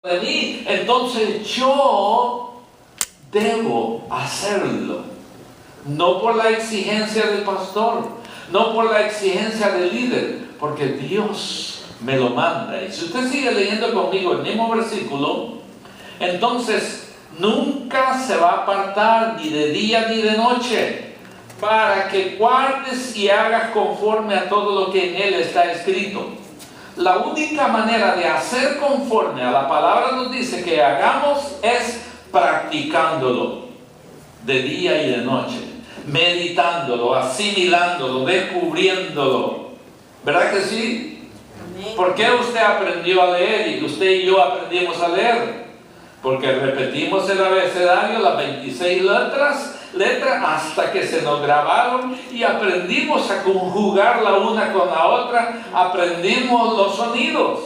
de mí, entonces yo debo hacerlo. No por la exigencia del pastor, no por la exigencia del líder, porque Dios me lo manda. Y si usted sigue leyendo conmigo el mismo versículo, entonces nunca se va a apartar ni de día ni de noche, para que guardes y hagas conforme a todo lo que en él está escrito. La única manera de hacer conforme a la palabra nos dice que hagamos es practicándolo de día y de noche, meditándolo, asimilándolo, descubriéndolo. ¿Verdad que sí? ¿Por qué usted aprendió a leer y usted y yo aprendimos a leer? Porque repetimos el abecedario, las 26 letras hasta que se nos grabaron y aprendimos a conjugar la una con la otra, aprendimos los sonidos.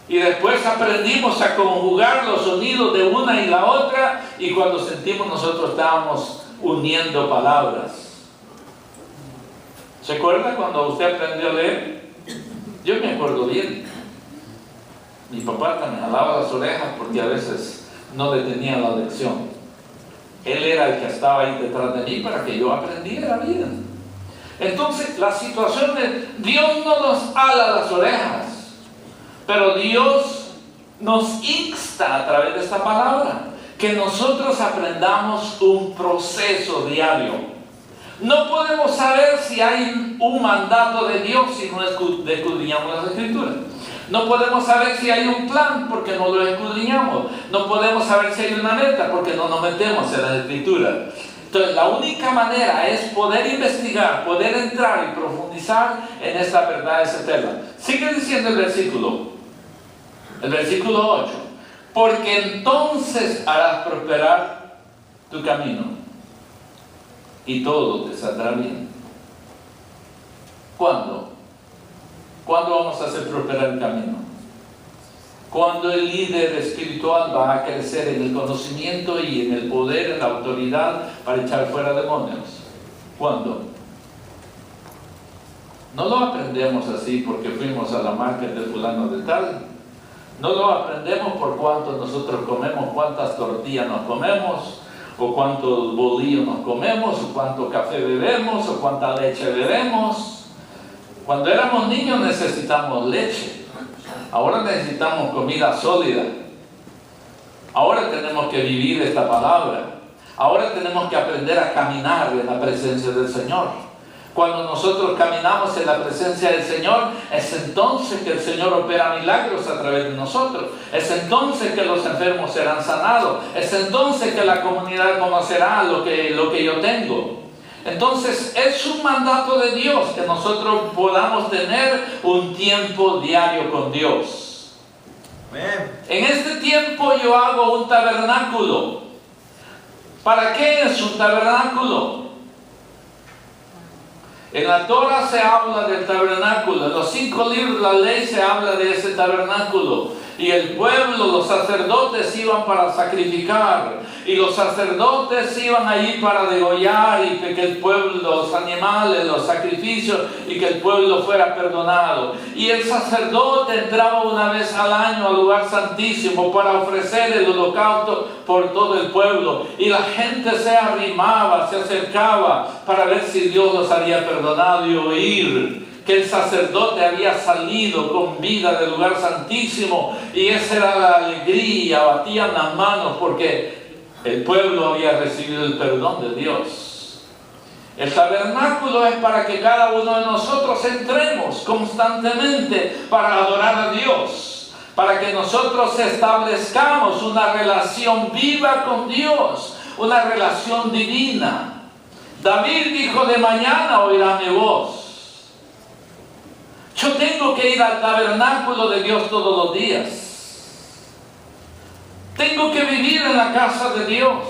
Y después aprendimos a conjugar los sonidos de una y la otra, y cuando sentimos nosotros estábamos uniendo palabras. ¿Se acuerda cuando usted aprendió a leer? Yo me acuerdo bien. Mi papá me jalaba las orejas porque a veces no detenía la lección. Él era el que estaba ahí detrás de mí para que yo aprendiera bien. Entonces, la situación es, Dios no nos ala las orejas, pero Dios nos insta a través de esta palabra que nosotros aprendamos un proceso diario. No podemos saber si hay un mandato de Dios si no escudriñamos las Escrituras. No podemos saber si hay un plan porque no lo escudriñamos. No podemos saber si hay una meta porque no nos metemos en las Escrituras. Entonces, la única manera es poder investigar, poder entrar y profundizar en esta verdad eterna. Sigue diciendo el versículo 8. Porque entonces harás prosperar tu camino y todo te saldrá bien. ¿Cuándo? ¿Cuándo vamos a hacer prosperar el camino? Cuando el líder espiritual va a crecer en el conocimiento y en el poder, en la autoridad para echar fuera demonios. ¿Cuándo? No lo aprendemos así porque fuimos a la market de fulano de tal. No lo aprendemos por cuánto nosotros comemos, cuántas tortillas nos comemos, o cuántos bolillos nos comemos, o cuánto café bebemos, o cuánta leche bebemos. Cuando éramos niños necesitamos leche. Ahora necesitamos comida sólida. Ahora tenemos que vivir esta palabra. Ahora tenemos que aprender a caminar en la presencia del Señor. Cuando nosotros caminamos en la presencia del Señor, es entonces que el Señor opera milagros a través de nosotros. Es entonces que los enfermos serán sanados. Es entonces que la comunidad conocerá lo que yo tengo. Entonces es un mandato de Dios que nosotros podamos tener un tiempo diario con Dios. Amén. En este tiempo yo hago un tabernáculo. ¿Para qué es un tabernáculo? En la Torah se habla del tabernáculo. En los 5 libros de la ley se habla de ese tabernáculo. Y el pueblo, los sacerdotes iban para sacrificar. Y los sacerdotes iban allí para degollar y que el pueblo, los animales, los sacrificios, y que el pueblo fuera perdonado. Y el sacerdote entraba una vez al año al lugar santísimo para ofrecer el holocausto por todo el pueblo. Y la gente se arrimaba, se acercaba para ver si Dios los había perdonado y oír que el sacerdote había salido con vida del lugar santísimo, y esa era la alegría. Batían las manos porque el pueblo había recibido el perdón de Dios. El tabernáculo es para que cada uno de nosotros entremos constantemente para adorar a Dios, para que nosotros establezcamos una relación viva con Dios, una relación divina. David dijo: de mañana oirá mi voz. Yo tengo que ir al tabernáculo de Dios todos los días. Tengo que vivir en la casa de Dios.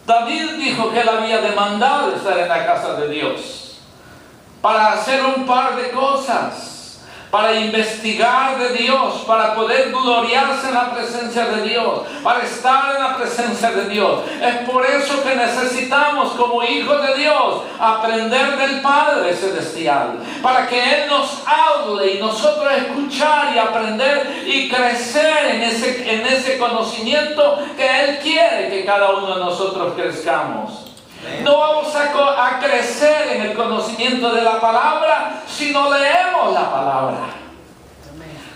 David dijo que él había demandado estar en la casa de Dios para hacer un par de cosas. para investigar de Dios, para poder gloriarse en la presencia de Dios, para estar en la presencia de Dios. Es por eso que necesitamos, como hijos de Dios, aprender del Padre Celestial, para que Él nos hable y nosotros escuchar y aprender y crecer en ese conocimiento que Él quiere que cada uno de nosotros crezcamos. No vamos a crecer en el conocimiento de la palabra si no leemos la palabra.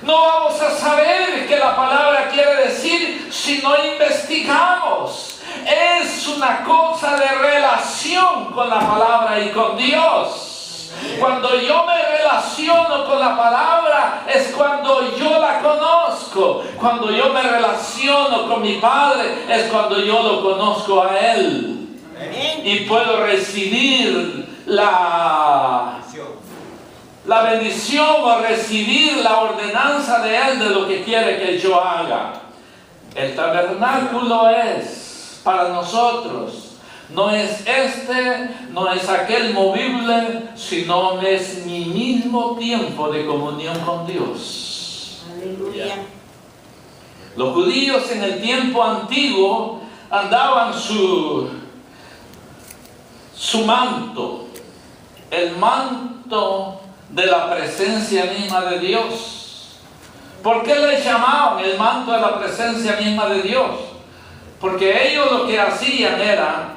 No vamos a saber qué la palabra quiere decir si no investigamos. Es una cosa de relación con la palabra y con Dios. Cuando yo me relaciono con la palabra es cuando yo la conozco. Cuando yo me relaciono con mi Padre es cuando yo lo conozco a Él. Y puedo recibir la bendición o recibir la ordenanza de Él de lo que quiere que yo haga. El tabernáculo es para nosotros. No es no es aquel movible, sino es mi mismo tiempo de comunión con Dios. Aleluya. Los judíos en el tiempo antiguo andaban su manto, el manto de la presencia misma de Dios. ¿Por qué le llamaban el manto de la presencia misma de Dios? Porque ellos lo que hacían era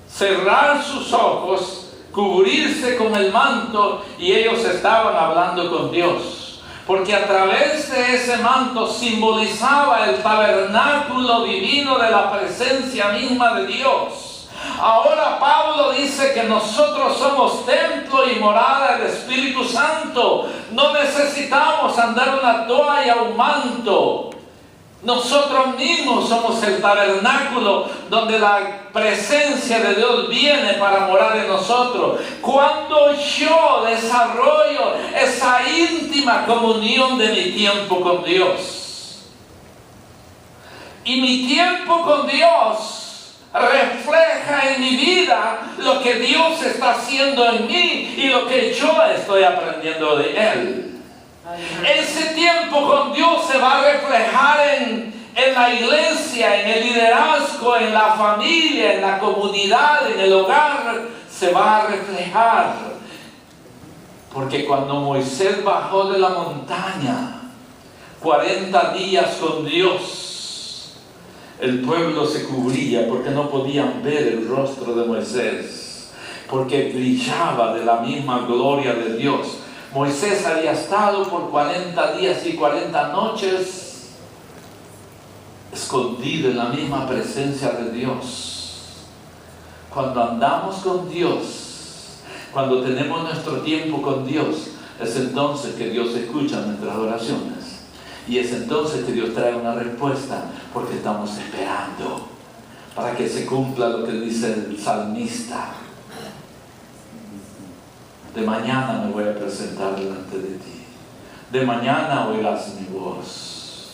cerrar sus ojos, cubrirse con el manto y ellos estaban hablando con Dios. Porque a través de ese manto simbolizaba el tabernáculo divino de la presencia misma de Dios. Ahora Pablo dice que nosotros somos templo y morada del Espíritu Santo. No necesitamos andar una toalla o un manto. Nosotros mismos somos el tabernáculo donde la presencia de Dios viene para morar en nosotros. Cuando yo desarrollo esa íntima comunión de mi tiempo con Dios. Y mi tiempo con Dios refleja en mi vida lo que Dios está haciendo en mí y lo que yo estoy aprendiendo de Él. Ese tiempo con Dios se va a reflejar en la iglesia, en el liderazgo, en la familia, en la comunidad, en el hogar. Se va a reflejar. Porque cuando Moisés bajó de la montaña, 40 días con Dios, el pueblo se cubría porque no podían ver el rostro de Moisés, porque brillaba de la misma gloria de Dios. Moisés había estado por 40 días y 40 noches escondido en la misma presencia de Dios. Cuando andamos con Dios, cuando tenemos nuestro tiempo con Dios, es entonces que Dios escucha nuestras oraciones. Y es entonces que Dios trae una respuesta, porque estamos esperando para que se cumpla lo que dice el salmista. De mañana me voy a presentar delante de ti. De mañana oirás mi voz.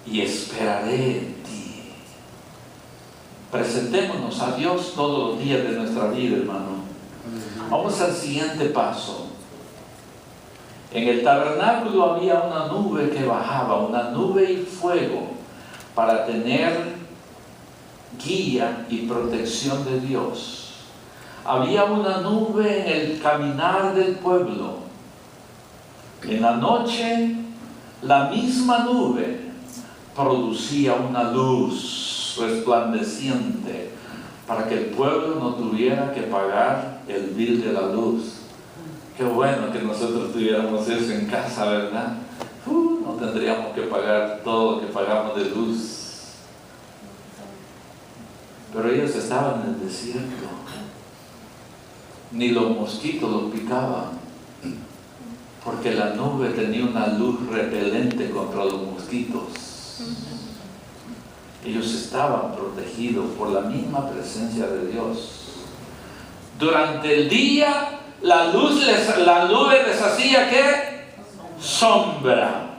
Y esperaré en ti. Presentémonos a Dios todos los días de nuestra vida, hermano. Vamos al siguiente paso. En el tabernáculo había una nube que bajaba, una nube y fuego, para tener guía y protección de Dios. Había una nube en el caminar del pueblo. En la noche, la misma nube producía una luz resplandeciente para que el pueblo no tuviera que pagar el bill de la luz. Qué bueno que nosotros tuviéramos eso en casa, ¿verdad? No tendríamos que pagar todo lo que pagamos de luz. Pero ellos estaban en el desierto. Ni los mosquitos los picaban, porque la nube tenía una luz repelente contra los mosquitos. Ellos estaban protegidos por la misma presencia de Dios. Durante el día, la nube les hacía ¿qué? Sombra.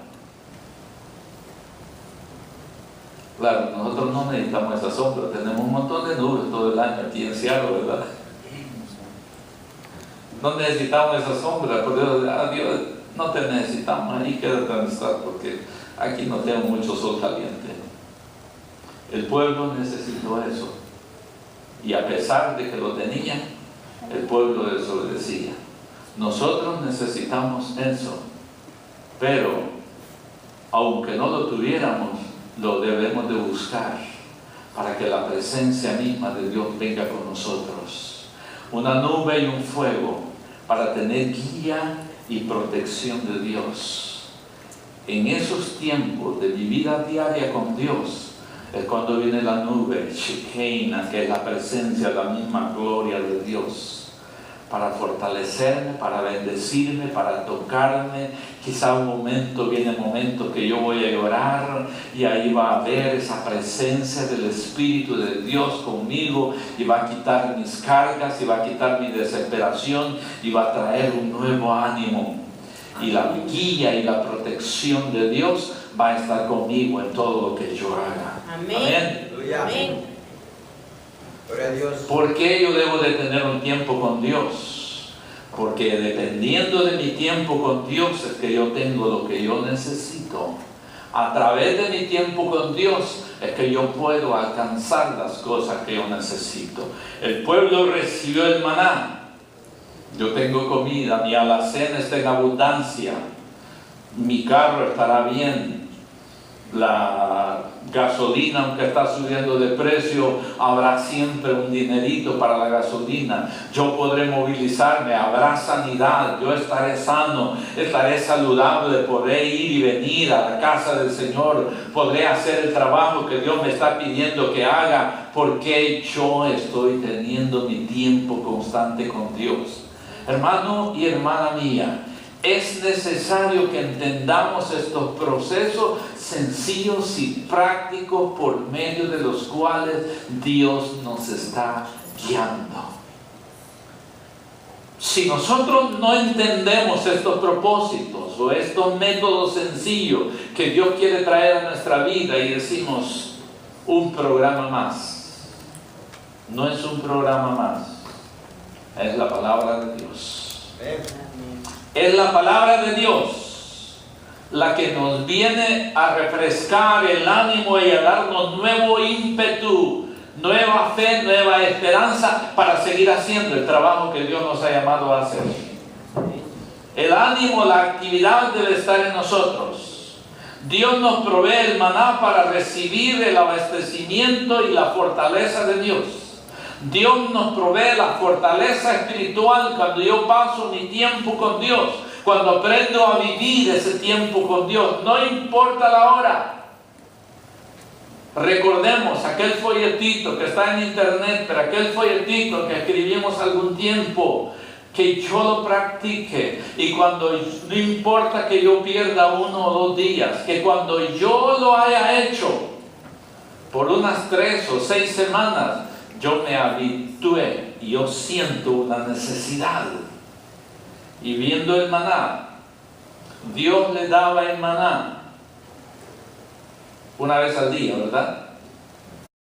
Claro, nosotros no necesitamos esa sombra, tenemos un montón de nubes todo el año aquí en Seattle, ¿verdad? No necesitamos esa sombra, por Dios, Dios, no te necesitamos, ahí quédate donde estás, porque aquí no tengo mucho sol caliente. El pueblo necesitó eso. Y a pesar de que lo tenía, el pueblo desobedecía. Nosotros necesitamos eso. Pero, aunque no lo tuviéramos, lo debemos de buscar para que la presencia misma de Dios venga con nosotros. Una nube y un fuego para tener guía y protección de Dios. En esos tiempos de mi vida diaria con Dios, es cuando viene la nube, Shekinah, que es la presencia, la misma gloria de Dios, para fortalecerme, para bendecirme, para tocarme. Quizá viene un momento que yo voy a llorar y ahí va a haber esa presencia del Espíritu de Dios conmigo y va a quitar mis cargas y va a quitar mi desesperación y va a traer un nuevo ánimo. Y la guía y la protección de Dios va a estar conmigo en todo lo que yo haga. Amén. Amén. Gloria a Dios. ¿Por qué yo debo de tener un tiempo con Dios? Porque dependiendo de mi tiempo con Dios es que yo tengo lo que yo necesito. A través de mi tiempo con Dios es que yo puedo alcanzar las cosas que yo necesito. El pueblo recibió el maná. Yo tengo comida, mi alacena está en abundancia, mi carro estará bien, la gasolina, aunque está subiendo de precio, habrá siempre un dinerito para la gasolina. Yo podré movilizarme, habrá sanidad, yo estaré sano, estaré saludable, podré ir y venir a la casa del Señor, podré hacer el trabajo que Dios me está pidiendo que haga, porque yo estoy teniendo mi tiempo constante con Dios. Hermano y hermana mía, es necesario que entendamos estos procesos sencillos y prácticos por medio de los cuales Dios nos está guiando. Si nosotros no entendemos estos propósitos o estos métodos sencillos que Dios quiere traer a nuestra vida y decimos un programa más, no es un programa más, es la palabra de Dios. Es la palabra de Dios la que nos viene a refrescar el ánimo y a darnos nuevo ímpetu, nueva fe, nueva esperanza para seguir haciendo el trabajo que Dios nos ha llamado a hacer. El ánimo, la actividad debe estar en nosotros. Dios nos provee el maná para recibir el abastecimiento y la fortaleza de Dios. Dios nos provee la fortaleza espiritual cuando yo paso mi tiempo con Dios, cuando aprendo a vivir ese tiempo con Dios, no importa la hora. Recordemos aquel folletito que está en internet, pero aquel folletito que escribimos algún tiempo, que yo lo practique, y cuando no importa que yo pierda 1 o 2 días, que cuando yo lo haya hecho por unas 3 o 6 semanas, yo me habitué y yo siento una necesidad. Y viendo el maná, Dios le daba el maná una vez al día, ¿verdad?